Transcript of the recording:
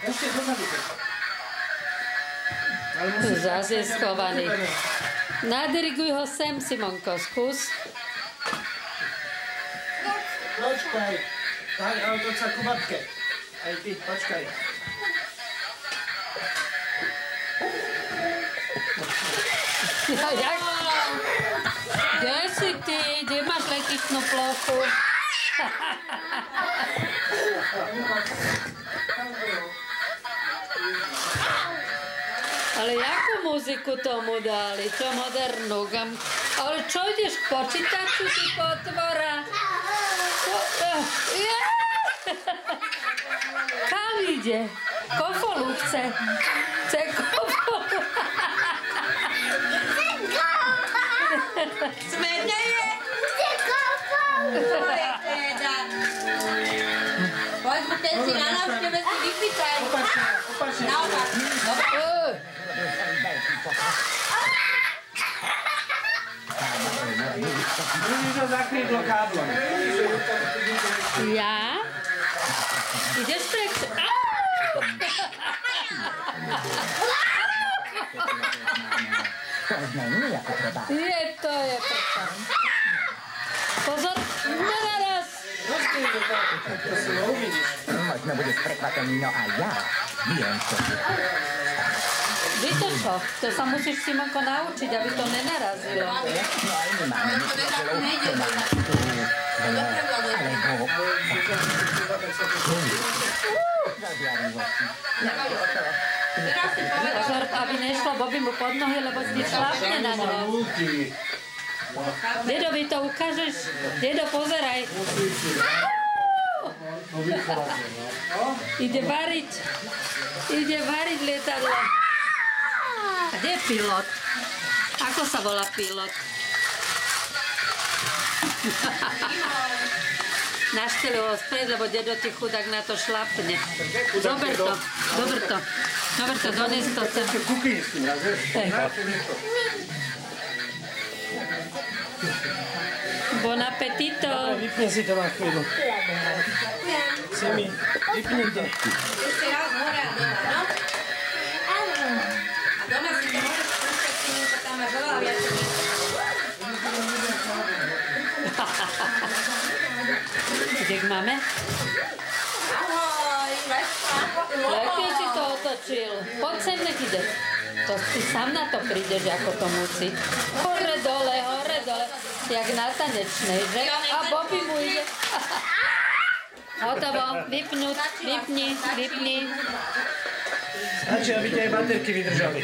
Ešte dozadu. Zás je schovaný. Nadiriguj ho sem, Simonko, skús. Počkaj. Tak, ale to sa ku babke. Aj ty, počkaj. Jak? Kde si ty? Kde máš letičnú plochu? Ale jakú muziku tomu dali? Čo modernú? Ale čo ideš k počítaču, ty potvora? Kam ide? Kofolu chce. Chce kofolu. Smedne je? To je teda. Poď mu ten si na návšteve si vypýtaj. Opačne. Naopak. Dobre? Musíš ho zakrýdlo káblom. Ja? Ideš preč? Je, to je prča. Pozor, naraz! To si ho uvidíš. Možno budeš prekvapený, no a ja viem, čo je. Vy to čo? To sa musíš, Simonko, naučiť, aby to nenarazilo. No aj my máme nepriateľov, čo nám tu alebo Teraz si povedal. Pozor, aby nešlo Bobby mu pod nohy, lebo si šlapne na ňo. Dedo, vy to ukážeš? Dedo, pozeraj. Ide variť. Ide variť lietadlo. A kde je pilot? Ako sa volá pilot? Naštelil ho späť, lebo dedo ti chudák na to šlapne. Zober to, dober to. Dober to, dones to sem. Kukyň s tým, vieš? Bon appetito. Vypni si to na chvíľu. Simi, vypni to. Ešte raz hore a dole, no? A doma si to môžeš púšťať, Simonko, tam máš oveľa viac. Kdeď máme? Ahoj, Jaký si to otočil? Poď sem, nech ide. To ty sám na to prídeš, ako to musí. Hore, dole, jak na tanečnej, že? A Bobby mu ide. Hotovo, vypnúť, vypni. Stačí, aby tie baterky vydržali.